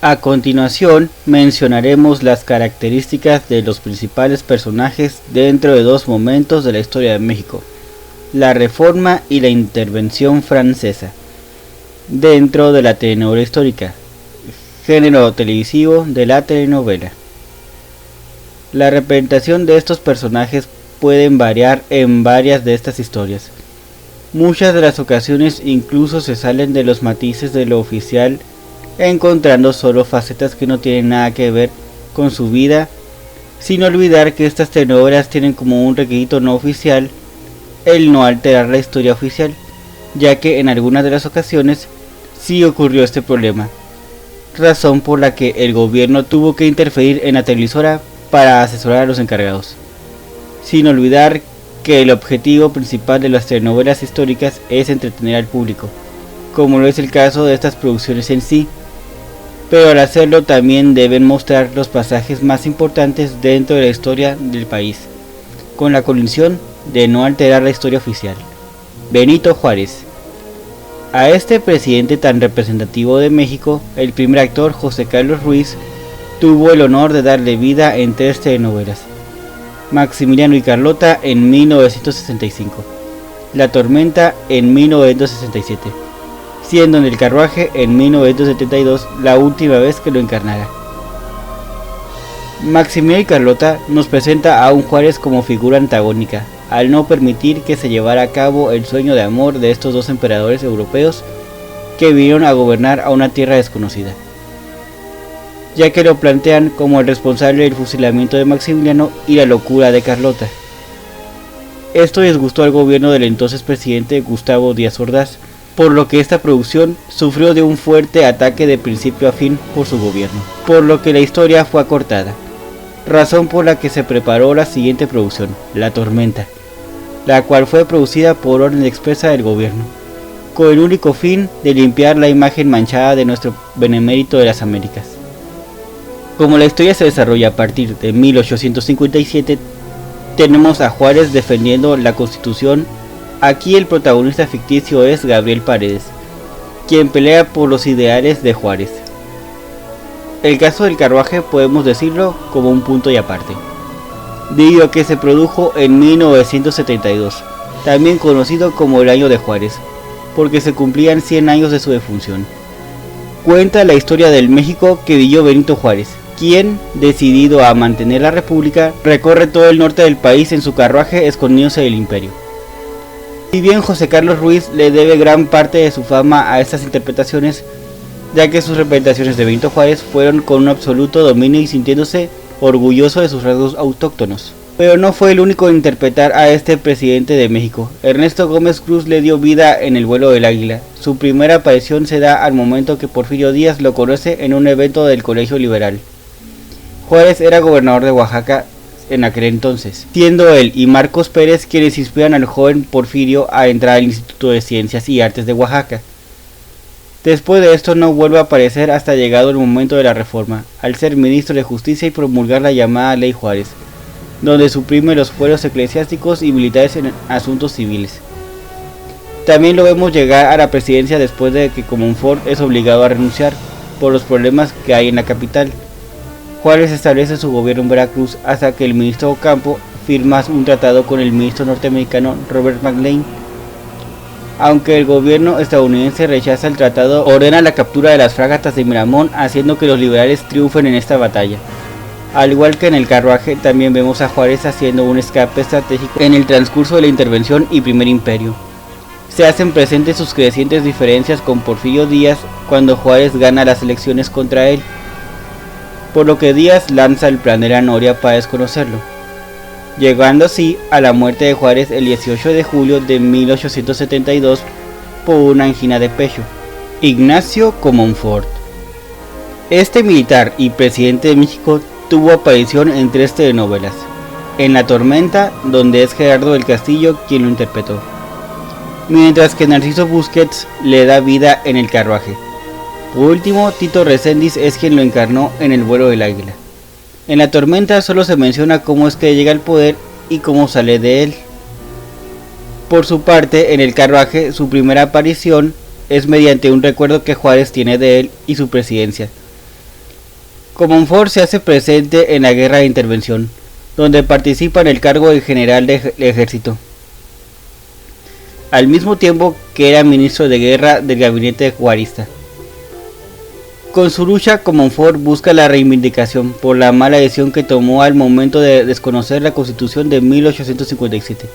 A continuación mencionaremos las características de los principales personajes dentro de dos momentos de la historia de México: la Reforma y la Intervención Francesa, dentro de la telenovela histórica, género televisivo de la telenovela. La representación de estos personajes pueden variar en varias de estas historias. Muchas de las ocasiones incluso se salen de los matices de lo oficial, encontrando solo facetas que no tienen nada que ver con su vida, sin olvidar que estas telenovelas tienen como un requisito no oficial el no alterar la historia oficial, ya que en algunas de las ocasiones sí ocurrió este problema, razón por la que el gobierno tuvo que interferir en la televisora para asesorar a los encargados. Sin olvidar que el objetivo principal de las telenovelas históricas es entretener al público, como lo es el caso de estas producciones en sí, pero al hacerlo también deben mostrar los pasajes más importantes dentro de la historia del país, con la condición de no alterar la historia oficial. Benito Juárez. A este presidente tan representativo de México, el primer actor, José Carlos Ruiz, tuvo el honor de darle vida en tres telenovelas: Maximiliano y Carlota en 1965, La Tormenta en 1967, siendo en El Carruaje en 1972 la última vez que lo encarnara. Maximiliano y Carlota nos presenta a un Juárez como figura antagónica, al no permitir que se llevara a cabo el sueño de amor de estos dos emperadores europeos que vinieron a gobernar a una tierra desconocida, ya que lo plantean como el responsable del fusilamiento de Maximiliano y la locura de Carlota. Esto disgustó al gobierno del entonces presidente Gustavo Díaz Ordaz, por lo que esta producción sufrió de un fuerte ataque de principio a fin por su gobierno, por lo que la historia fue acortada, razón por la que se preparó la siguiente producción, La Tormenta, la cual fue producida por orden expresa del gobierno, con el único fin de limpiar la imagen manchada de nuestro benemérito de las Américas. Como la historia se desarrolla a partir de 1857, tenemos a Juárez defendiendo la Constitución. Aquí el protagonista ficticio es Gabriel Paredes, quien pelea por los ideales de Juárez. El caso del Carruaje podemos decirlo como un punto y aparte, debido a que se produjo en 1972, también conocido como el año de Juárez, porque se cumplían 100 años de su defunción. Cuenta la historia del México que vivió Benito Juárez, quien, decidido a mantener la república, recorre todo el norte del país en su carruaje escondiéndose del imperio. Si bien José Carlos Ruiz le debe gran parte de su fama a estas interpretaciones, ya que sus representaciones de Benito Juárez fueron con un absoluto dominio y sintiéndose orgulloso de sus rasgos autóctonos. Pero no fue el único en interpretar a este presidente de México. Ernesto Gómez Cruz le dio vida en El vuelo del águila. Su primera aparición se da al momento que Porfirio Díaz lo conoce en un evento del Colegio Liberal. Juárez era gobernador de Oaxaca en aquel entonces, siendo él y Marcos Pérez quienes inspiran al joven Porfirio a entrar al Instituto de Ciencias y Artes de Oaxaca. Después de esto no vuelve a aparecer hasta llegado el momento de la reforma, al ser ministro de Justicia y promulgar la llamada Ley Juárez, donde suprime los fueros eclesiásticos y militares en asuntos civiles. También lo vemos llegar a la presidencia después de que Comonfort es obligado a renunciar por los problemas que hay en la capital. Juárez establece su gobierno en Veracruz hasta que el ministro Ocampo firma un tratado con el ministro norteamericano Robert McLean. Aunque el gobierno estadounidense rechaza el tratado, ordena la captura de las fragatas de Miramón, haciendo que los liberales triunfen en esta batalla. Al igual que en El Carruaje, también vemos a Juárez haciendo un escape estratégico en el transcurso de la Intervención y Primer Imperio. Se hacen presentes sus crecientes diferencias con Porfirio Díaz cuando Juárez gana las elecciones contra él, por lo que Díaz lanza el plan de la Noria para desconocerlo, llegando así a la muerte de Juárez el 18 de julio de 1872 por una angina de pecho. Ignacio Comonfort. Este militar y presidente de México tuvo aparición en tres telenovelas: en La Tormenta, donde es Gerardo del Castillo quien lo interpretó, mientras que Narciso Busquets le da vida en El Carruaje. Por último, Tito Reséndiz es quien lo encarnó en El vuelo del águila. En La Tormenta solo se menciona cómo es que llega al poder y cómo sale de él. Por su parte, en El Carruaje, su primera aparición es mediante un recuerdo que Juárez tiene de él y su presidencia, Comonfort se hace presente en la Guerra de Intervención, donde participa en el cargo de general de ejército, al mismo tiempo que era ministro de guerra del gabinete juarista. Con su lucha, Comonfort busca la reivindicación por la mala decisión que tomó al momento de desconocer la Constitución de 1857.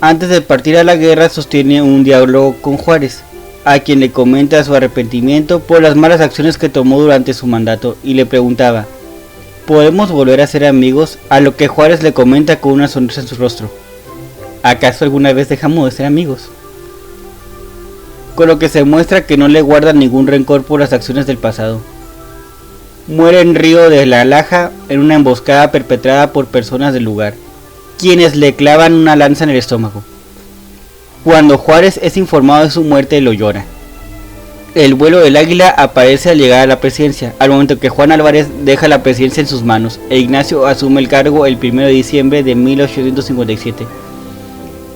Antes de partir a la guerra, sostiene un diálogo con Juárez, a quien le comenta su arrepentimiento por las malas acciones que tomó durante su mandato y le preguntaba: ¿podemos volver a ser amigos? A lo que Juárez le comenta con una sonrisa en su rostro: ¿acaso alguna vez dejamos de ser amigos? Con lo que se muestra que no le guarda ningún rencor por las acciones del pasado. Muere en Río de la Laja en una emboscada perpetrada por personas del lugar, quienes le clavan una lanza en el estómago. Cuando Juárez es informado de su muerte, lo llora. El vuelo del águila aparece al llegar a la presidencia, al momento que Juan Álvarez deja la presidencia en sus manos e Ignacio asume el cargo el 1 de diciembre de 1857.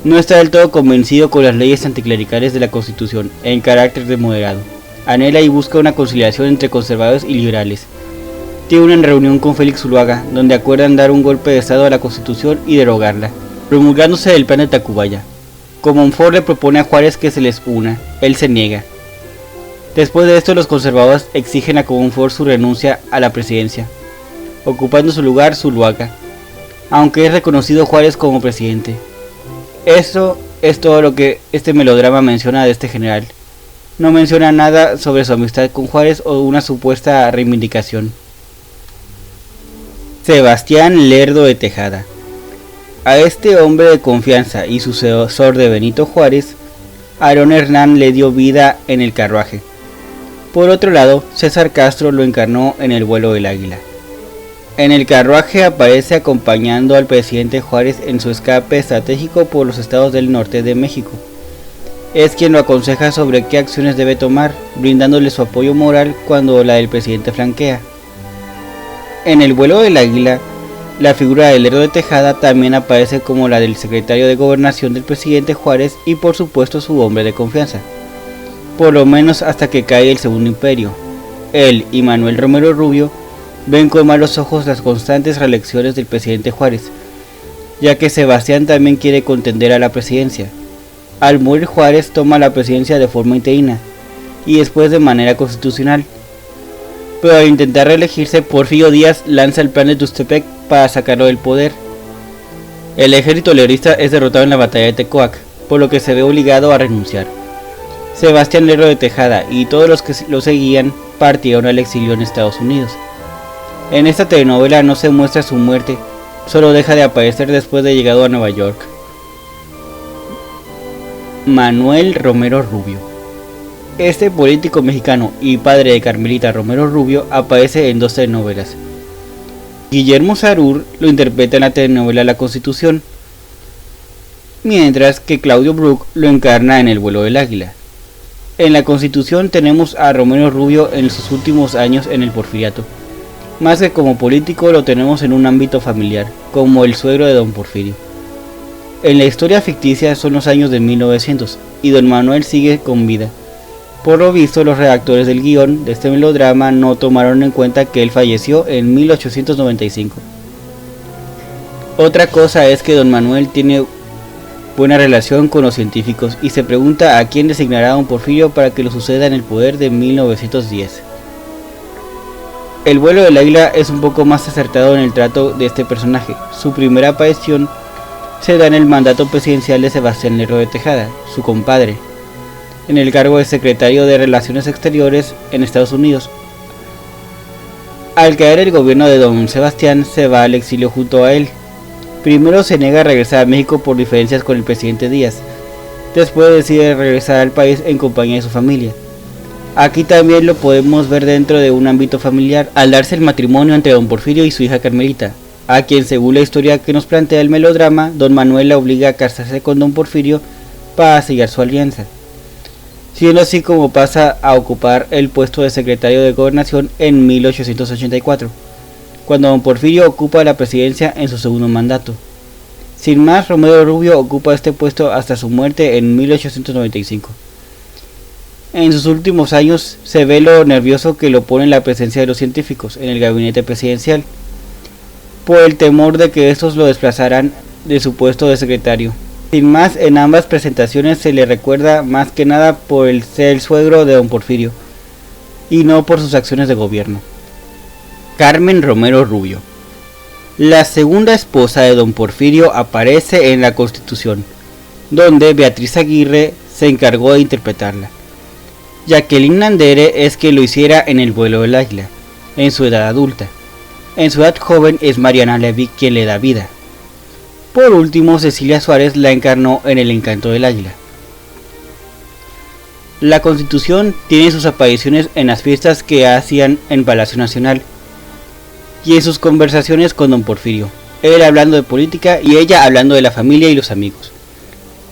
No está del todo convencido con las leyes anticlericales de la Constitución, en carácter de moderado. Anhela y busca una conciliación entre conservadores y liberales. Tiene una reunión con Félix Zuluaga, donde acuerdan dar un golpe de estado a la Constitución y derogarla, promulgándose el plan de Tacubaya. Comonfort le propone a Juárez que se les una, él se niega. Después de esto, los conservadores exigen a Comonfort su renuncia a la presidencia, ocupando su lugar Zuluaga, aunque es reconocido Juárez como presidente. Esto es todo lo que este melodrama menciona de este general. No menciona nada sobre su amistad con Juárez o una supuesta reivindicación. Sebastián Lerdo de Tejada. A este hombre de confianza y sucesor de Benito Juárez, Aarón Hernán le dio vida en el carruaje. Por otro lado, César Castro lo encarnó en el vuelo del águila. En el carruaje aparece acompañando al presidente Juárez en su escape estratégico por los estados del norte de México. Es quien lo aconseja sobre qué acciones debe tomar, brindándole su apoyo moral cuando la del presidente flanquea. En el vuelo del águila, la figura de Lerdo de Tejada también aparece como la del secretario de Gobernación del presidente Juárez y por supuesto su hombre de confianza, por lo menos hasta que cae el Segundo Imperio. Él y Manuel Romero Rubio ven con malos ojos las constantes reelecciones del presidente Juárez, ya que Sebastián también quiere contender a la presidencia. Al morir Juárez toma la presidencia de forma interina y después de manera constitucional, pero al intentar reelegirse, Porfirio Díaz lanza el plan de Tuxtepec para sacarlo del poder. El ejército leonista es derrotado en la batalla de Tecoac, por lo que se ve obligado a renunciar. Sebastián Lerdo de Tejada y todos los que lo seguían partieron al exilio en Estados Unidos. En esta telenovela no se muestra su muerte, solo deja de aparecer después de llegado a Nueva York. Manuel Romero Rubio. Este político mexicano y padre de Carmelita Romero Rubio aparece en 2 telenovelas. Guillermo Sarur lo interpreta en la telenovela La Constitución, mientras que Claudio Brook lo encarna en El vuelo del águila. En La Constitución tenemos a Romero Rubio en sus últimos años en el Porfiriato. Más que como político lo tenemos en un ámbito familiar, como el suegro de don Porfirio. En la historia ficticia son los años de 1900 y don Manuel sigue con vida. Por lo visto, los redactores del guión de este melodrama no tomaron en cuenta que él falleció en 1895. Otra cosa es que don Manuel tiene buena relación con los científicos y se pregunta a quién designará a don Porfirio para que lo suceda en el poder de 1910. El vuelo del águila es un poco más acertado en el trato de este personaje. Su primera aparición se da en el mandato presidencial de Sebastián Lerdo de Tejada, su compadre, en el cargo de secretario de Relaciones Exteriores en Estados Unidos. Al caer el gobierno de don Sebastián, se va al exilio junto a él. Primero se niega a regresar a México por diferencias con el presidente Díaz. Después decide regresar al país en compañía de su familia. Aquí también lo podemos ver dentro de un ámbito familiar, al darse el matrimonio entre don Porfirio y su hija Carmelita, a quien, según la historia que nos plantea el melodrama, don Manuel la obliga a casarse con don Porfirio para sellar su alianza, siendo así como pasa a ocupar el puesto de secretario de Gobernación en 1884, cuando don Porfirio ocupa la presidencia en su segundo mandato. Sin más, Romero Rubio ocupa este puesto hasta su muerte en 1895. En sus últimos años se ve lo nervioso que lo pone la presencia de los científicos en el gabinete presidencial, por el temor de que estos lo desplazarán de su puesto de secretario. Sin más, en ambas presentaciones se le recuerda más que nada por el ser el suegro de don Porfirio, y no por sus acciones de gobierno. Carmen Romero Rubio. La segunda esposa de don Porfirio aparece en la Constitución, donde Beatriz Aguirre se encargó de interpretarla. Jacqueline Andere es que lo hiciera en El vuelo del águila, en su edad adulta. En su edad joven es Mariana Levy quien le da vida. Por último, Cecilia Suárez la encarnó en El encanto del águila. La Constitución tiene sus apariciones en las fiestas que hacían en Palacio Nacional y en sus conversaciones con don Porfirio, él hablando de política y ella hablando de la familia y los amigos.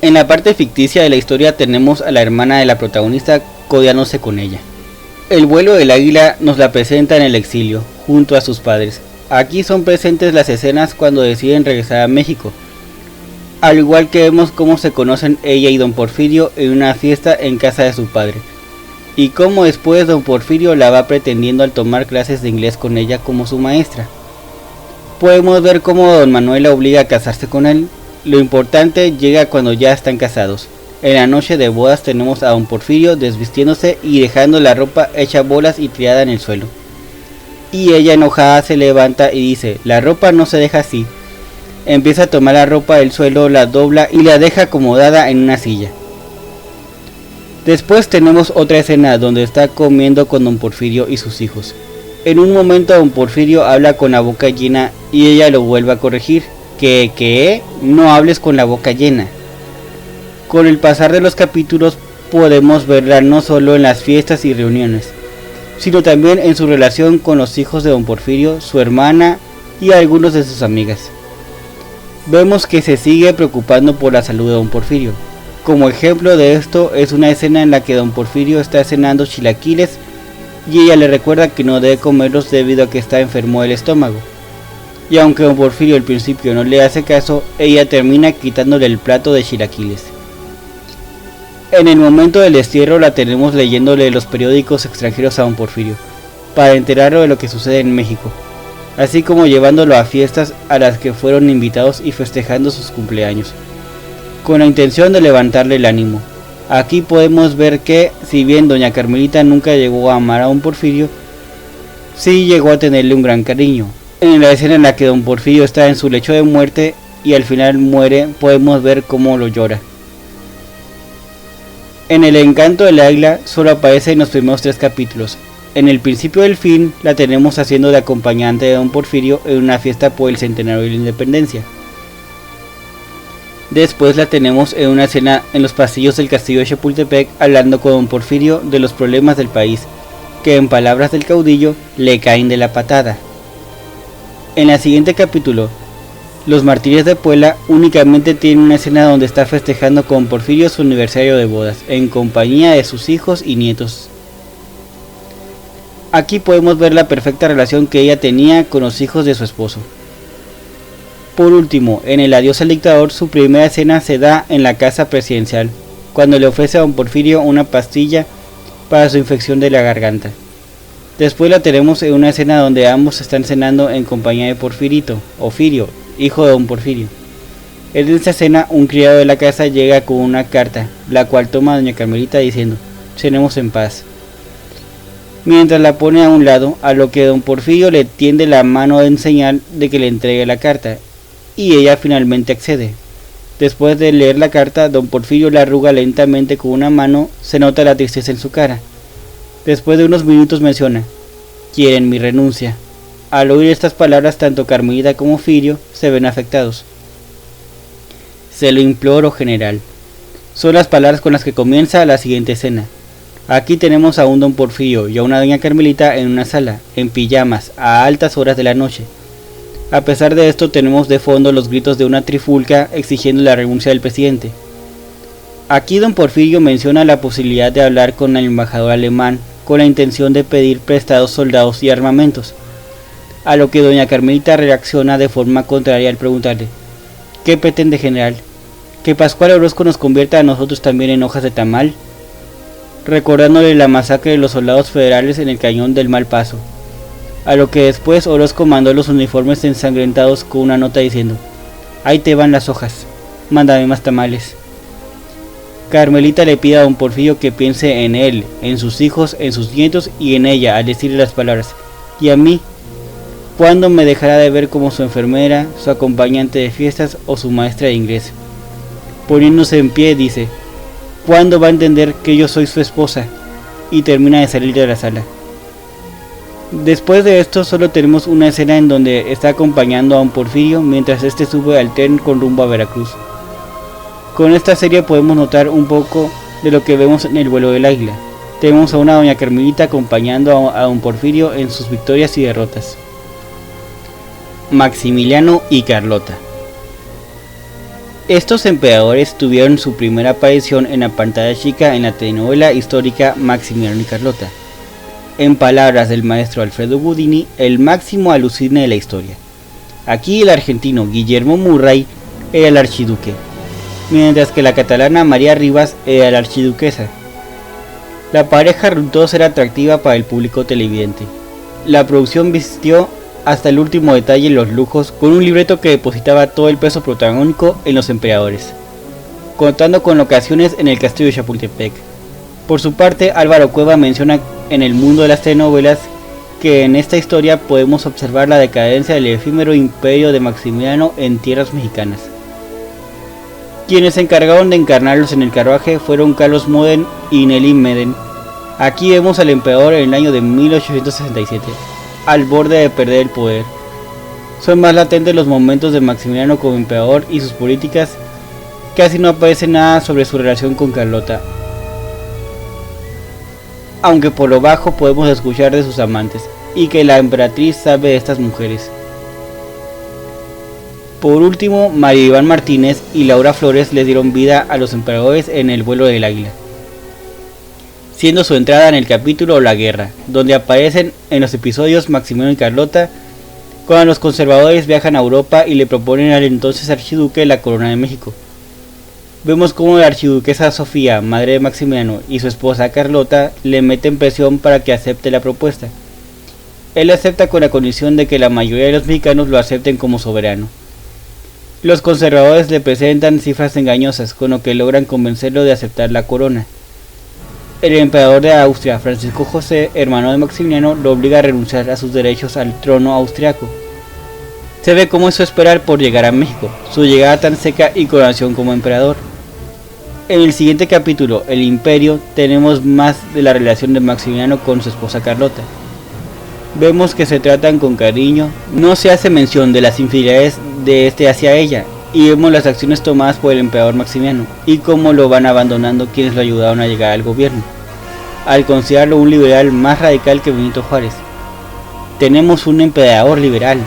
En la parte ficticia de la historia tenemos a la hermana de la protagonista codeándose con ella. El vuelo del águila nos la presenta en el exilio, junto a sus padres. Aquí son presentes las escenas cuando deciden regresar a México, al igual que vemos cómo se conocen ella y don Porfirio en una fiesta en casa de su padre, y cómo después don Porfirio la va pretendiendo al tomar clases de inglés con ella como su maestra. Podemos ver cómo don Manuel la obliga a casarse con él. Lo importante llega cuando ya están casados. En la noche de bodas tenemos a don Porfirio desvistiéndose y dejando la ropa hecha bolas y tirada en el suelo. Y ella enojada se levanta y dice: la ropa no se deja así. Empieza a tomar la ropa del suelo, la dobla y la deja acomodada en una silla. Después tenemos otra escena donde está comiendo con don Porfirio y sus hijos. En un momento don Porfirio habla con la boca llena y ella lo vuelve a corregir. Que no hables con la boca llena. Con el pasar de los capítulos podemos verla no solo en las fiestas y reuniones, sino también en su relación con los hijos de don Porfirio, su hermana y algunos de sus amigas. Vemos que se sigue preocupando por la salud de don Porfirio. Como ejemplo de esto es una escena en la que don Porfirio está cenando chilaquiles y ella le recuerda que no debe comerlos debido a que está enfermo del estómago. Y aunque don Porfirio al principio no le hace caso, ella termina quitándole el plato de chilaquiles. En el momento del destierro la tenemos leyéndole los periódicos extranjeros a don Porfirio, para enterarlo de lo que sucede en México, así como llevándolo a fiestas a las que fueron invitados y festejando sus cumpleaños, con la intención de levantarle el ánimo. Aquí podemos ver que, si bien doña Carmelita nunca llegó a amar a don Porfirio, sí llegó a tenerle un gran cariño. En la escena en la que don Porfirio está en su lecho de muerte y al final muere, podemos ver cómo lo llora. En El encanto del águila solo aparece en los primeros 3 capítulos. En el principio del film la tenemos haciendo de acompañante de don Porfirio en una fiesta por el centenario de la independencia. Después la tenemos en una escena en los pasillos del castillo de Chapultepec hablando con don Porfirio de los problemas del país, que en palabras del caudillo le caen de la patada. En el siguiente capítulo, Los mártires de Puebla, únicamente tiene una escena donde está festejando con Porfirio su aniversario de bodas, en compañía de sus hijos y nietos. Aquí podemos ver la perfecta relación que ella tenía con los hijos de su esposo. Por último, en El adiós al dictador, su primera escena se da en la casa presidencial, cuando le ofrece a don Porfirio una pastilla para su infección de la garganta. Después la tenemos en una escena donde ambos están cenando en compañía de Porfirito, o Firio, hijo de don Porfirio. En esta escena un criado de la casa llega con una carta, la cual toma doña Carmelita diciendo: cenemos en paz. Mientras la pone a un lado, a lo que don Porfirio le tiende la mano en señal de que le entregue la carta, y ella finalmente accede. Después de leer la carta, don Porfirio la arruga lentamente con una mano, se nota la tristeza en su cara. Después de unos minutos menciona: quieren mi renuncia. Al oír estas palabras, tanto Carmelita como Firio se ven afectados. Se lo imploro, general. Son las palabras con las que comienza la siguiente escena. Aquí tenemos a un don Porfirio y a una doña Carmelita en una sala, en pijamas, a altas horas de la noche. A pesar de esto, tenemos de fondo los gritos de una trifulca exigiendo la renuncia del presidente. Aquí don Porfirio menciona la posibilidad de hablar con el embajador alemán con la intención de pedir prestados soldados y armamentos, a lo que doña Carmelita reacciona de forma contraria al preguntarle: ¿qué pretende, general? ¿Que Pascual Orozco nos convierta a nosotros también en hojas de tamal? recordándole la masacre de los soldados federales en el cañón del Malpaso, a lo que después Orozco mandó los uniformes ensangrentados con una nota diciendo: ahí te van las hojas, mándame más tamales. Carmelita le pide a don Porfirio que piense en él, en sus hijos, en sus nietos y en ella al decirle las palabras: ¿y a mí? ¿Cuándo me dejará de ver como su enfermera, su acompañante de fiestas o su maestra de inglés? Poniéndose en pie dice: ¿cuándo va a entender que yo soy su esposa? Y termina de salir de la sala. Después de esto solo tenemos una escena en donde está acompañando a don Porfirio mientras este sube al tren con rumbo a Veracruz. Con esta serie podemos notar un poco de lo que vemos en el vuelo del águila. Tenemos a una doña Carmelita acompañando a don Porfirio en sus victorias y derrotas. Maximiliano y Carlota. Estos emperadores tuvieron su primera aparición en la pantalla chica en la telenovela histórica Maximiliano y Carlota. En palabras del maestro Alfredo Gudini, el máximo alucine de la historia. Aquí el argentino Guillermo Murray era el archiduque, mientras que la catalana María Rivas era la archiduquesa. La pareja resultó ser atractiva para el público televidente. La producción vistió hasta el último detalle los lujos con un libreto que depositaba todo el peso protagónico en los emperadores, contando con locaciones en el castillo de Chapultepec. Por su parte, Álvaro Cueva menciona en El mundo de las telenovelas que en esta historia podemos observar la decadencia del efímero imperio de Maximiliano en tierras mexicanas. Quienes se encargaron de encarnarlos en el carruaje fueron Carlos Moden y Nelly Meden. Aquí vemos al emperador en el año de 1867, al borde de perder el poder. Son más latentes los momentos de Maximiliano como emperador y sus políticas. Casi no aparece nada sobre su relación con Carlota, aunque por lo bajo podemos escuchar de sus amantes, y que la emperatriz sabe de estas mujeres. Por último, María Iván Martínez y Laura Flores les dieron vida a los emperadores en El vuelo del águila, siendo su entrada en el capítulo La guerra, donde aparecen en los episodios Maximiliano y Carlota, cuando los conservadores viajan a Europa y le proponen al entonces archiduque la corona de México. Vemos cómo la archiduquesa Sofía, madre de Maximiliano, y su esposa Carlota le meten presión para que acepte la propuesta. Él acepta con la condición de que la mayoría de los mexicanos lo acepten como soberano. Los conservadores le presentan cifras engañosas, con lo que logran convencerlo de aceptar la corona. El emperador de Austria, Francisco José, hermano de Maximiliano, lo obliga a renunciar a sus derechos al trono austriaco. Se ve cómo hizo esperar por llegar a México, su llegada tan seca y coronación como emperador. En el siguiente capítulo, El Imperio, tenemos más de la relación de Maximiliano con su esposa Carlota. Vemos que se tratan con cariño, no se hace mención de las infidelidades de este hacia ella, y vemos las acciones tomadas por el emperador Maximiliano, y cómo lo van abandonando quienes lo ayudaron a llegar al gobierno, al considerarlo un liberal más radical que Benito Juárez. Tenemos un emperador liberal.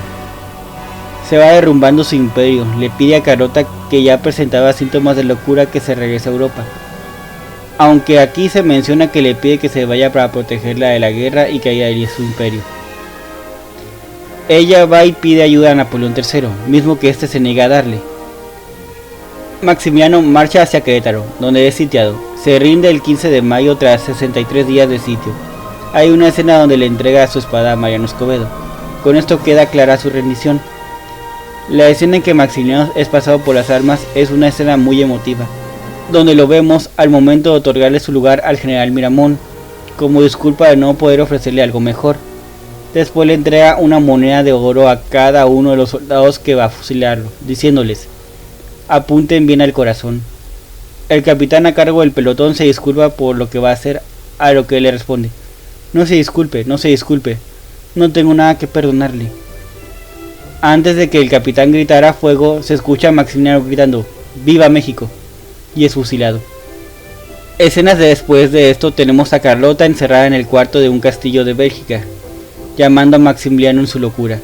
Se va derrumbando su imperio, le pide a Carlota, que ya presentaba síntomas de locura, que se regrese a Europa. Aunque aquí se menciona que le pide que se vaya para protegerla de la guerra y que haya su imperio. Ella va y pide ayuda a Napoleón III, mismo que este se niega a darle. Maximiliano marcha hacia Querétaro, donde es sitiado. Se rinde el 15 de mayo tras 63 días de sitio. Hay una escena donde le entrega su espada a Mariano Escobedo. Con esto queda clara su rendición. La escena en que Maximiliano es pasado por las armas es una escena muy emotiva, donde lo vemos al momento de otorgarle su lugar al general Miramón, como disculpa de no poder ofrecerle algo mejor. Después le entrega una moneda de oro a cada uno de los soldados que va a fusilarlo, diciéndoles: apunten bien al corazón. El capitán a cargo del pelotón se disculpa por lo que va a hacer, a lo que él le responde: no se disculpe, no se disculpe, no tengo nada que perdonarle. Antes de que el capitán gritara fuego, se escucha a Maximiliano gritando: ¡Viva México!, y es fusilado. Escenas de después de esto tenemos a Carlota encerrada en el cuarto de un castillo de Bélgica, llamando a Maximiliano en su locura,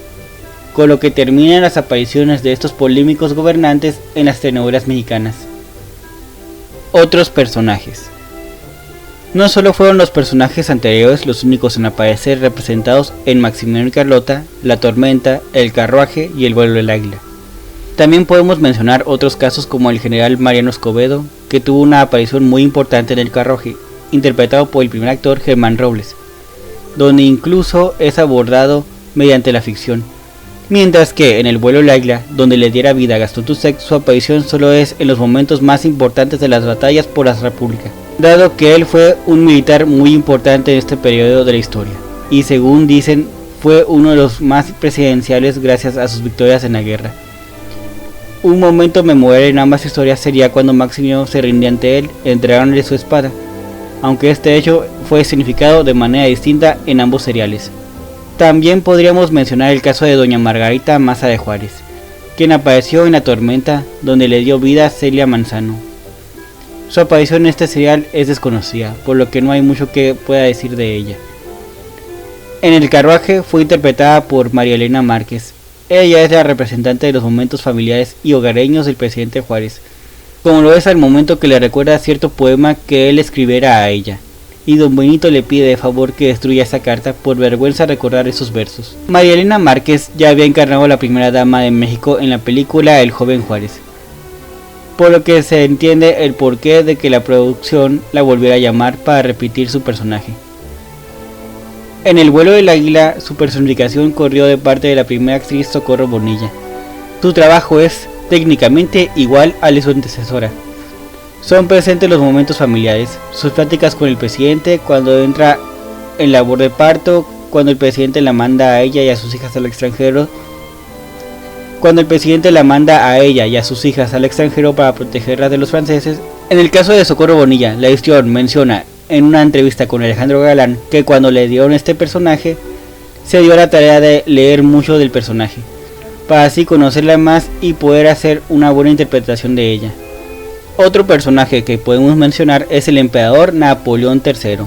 con lo que terminan las apariciones de estos polémicos gobernantes en las telenovelas mexicanas. Otros personajes. No solo fueron los personajes anteriores los únicos en aparecer representados en Maximiliano y Carlota, La Tormenta, El Carruaje y El vuelo del águila. También podemos mencionar otros casos como el general Mariano Escobedo, que tuvo una aparición muy importante en El Carruaje, interpretado por el primer actor Germán Robles, donde incluso es abordado mediante la ficción, mientras que en El vuelo del águila, donde le diera vida a Gastón Tucek, su aparición solo es en los momentos más importantes de las batallas por la República, dado que él fue un militar muy importante en este periodo de la historia, y según dicen fue uno de los más presidenciales gracias a sus victorias en la guerra. Un momento memorable en ambas historias sería cuando Maximiliano se rinde ante él, entregándole su espada, aunque este hecho fue significado de manera distinta en ambos seriales. También podríamos mencionar el caso de doña Margarita Maza de Juárez, quien apareció en La Tormenta, donde le dio vida a Celia Manzano. Su aparición en este serial es desconocida, por lo que no hay mucho que pueda decir de ella. En El carruaje fue interpretada por María Elena Márquez. Ella es la representante de los momentos familiares y hogareños del presidente Juárez, como lo es al momento que le recuerda cierto poema que él escribiera a ella, y don Benito le pide de favor que destruya esa carta por vergüenza recordar esos versos. María Elena Márquez ya había encarnado a la primera dama de México en la película El joven Juárez, por lo que se entiende el porqué de que la producción la volviera a llamar para repetir su personaje. En El vuelo del águila, su personificación corrió de parte de la primera actriz Socorro Bonilla. Su trabajo es técnicamente igual al de su antecesora. Son presentes los momentos familiares, sus pláticas con el presidente cuando entra en labor de parto, cuando el presidente la manda a ella y a sus hijas al extranjero, para protegerlas de los franceses. En el caso de Socorro Bonilla, la historia menciona en una entrevista con Alejandro Galán que cuando le dieron este personaje, se dio la tarea de leer mucho del personaje, para así conocerla más y poder hacer una buena interpretación de ella. Otro personaje que podemos mencionar es el emperador Napoleón III,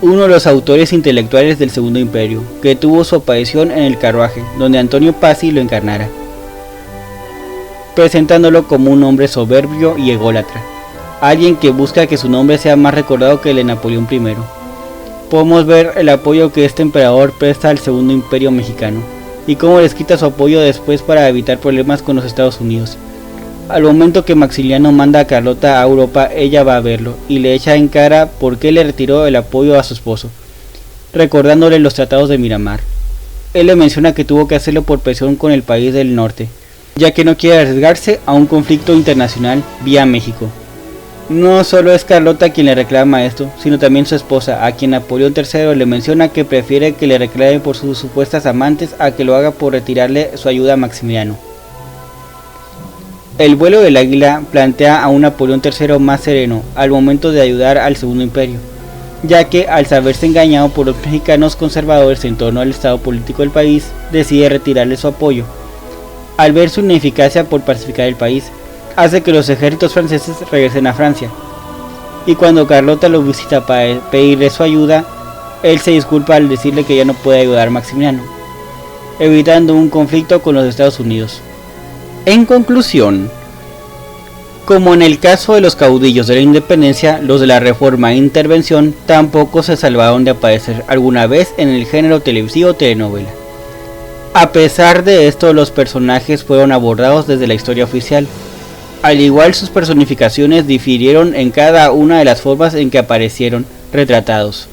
uno de los autores intelectuales del Segundo Imperio, que tuvo su aparición en El carruaje, donde Antonio Pazzi lo encarnara, presentándolo como un hombre soberbio y ególatra, alguien que busca que su nombre sea más recordado que el de Napoleón I. Podemos ver el apoyo que este emperador presta al Segundo Imperio mexicano, y cómo les quita su apoyo después para evitar problemas con los Estados Unidos. Al momento que Maximiliano manda a Carlota a Europa, ella va a verlo y le echa en cara por qué le retiró el apoyo a su esposo, recordándole los tratados de Miramar. Él le menciona que tuvo que hacerlo por presión con el país del norte, ya que no quiere arriesgarse a un conflicto internacional vía México. No solo es Carlota quien le reclama esto, sino también su esposa, a quien Napoleón III le menciona que prefiere que le reclame por sus supuestas amantes a que lo haga por retirarle su ayuda a Maximiliano. El vuelo del águila plantea a un Napoleón III más sereno al momento de ayudar al Segundo Imperio, ya que al saberse engañado por los mexicanos conservadores en torno al estado político del país, decide retirarle su apoyo. Al ver su ineficacia por pacificar el país, hace que los ejércitos franceses regresen a Francia, y cuando Carlota lo visita para pedirle su ayuda, él se disculpa al decirle que ya no puede ayudar a Maximiliano, evitando un conflicto con los Estados Unidos. En conclusión, como en el caso de los caudillos de la independencia, los de la reforma e intervención tampoco se salvaron de aparecer alguna vez en el género televisivo o telenovela. A pesar de esto, los personajes fueron abordados desde la historia oficial. Al igual, sus personificaciones difirieron en cada una de las formas en que aparecieron retratados.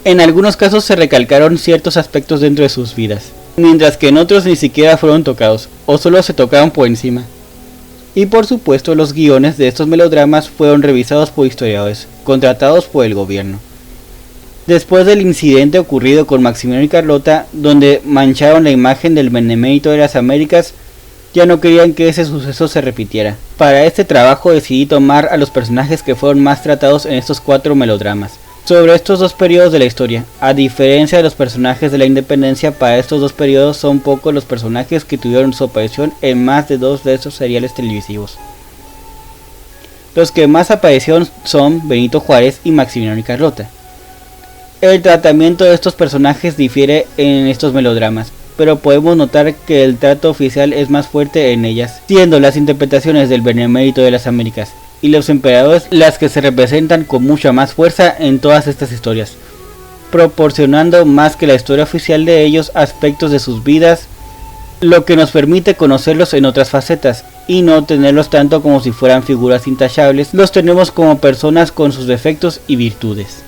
En algunos casos se recalcaron ciertos aspectos dentro de sus vidas, mientras que en otros ni siquiera fueron tocados, o solo se tocaron por encima. Y por supuesto, los guiones de estos melodramas fueron revisados por historiadores, contratados por el gobierno. Después del incidente ocurrido con Maximiliano y Carlota, donde mancharon la imagen del benemérito de las Américas, ya no querían que ese suceso se repitiera. Para este trabajo decidí tomar a los personajes que fueron más tratados en estos 4 melodramas. Sobre estos 2 periodos de la historia, a diferencia de los personajes de la independencia, para estos 2 periodos son pocos los personajes que tuvieron su aparición en más de 2 de estos seriales televisivos. Los que más aparecieron son Benito Juárez y Maximiliano y Carlota. El tratamiento de estos personajes difiere en estos melodramas, pero podemos notar que el trato oficial es más fuerte en ellas, siendo las interpretaciones del benemérito de las Américas y los emperadores las que se representan con mucha más fuerza en todas estas historias, proporcionando más que la historia oficial de ellos aspectos de sus vidas lo que nos permite conocerlos en otras facetas y no tenerlos tanto como si fueran figuras intachables. Los tenemos como personas con sus defectos y virtudes.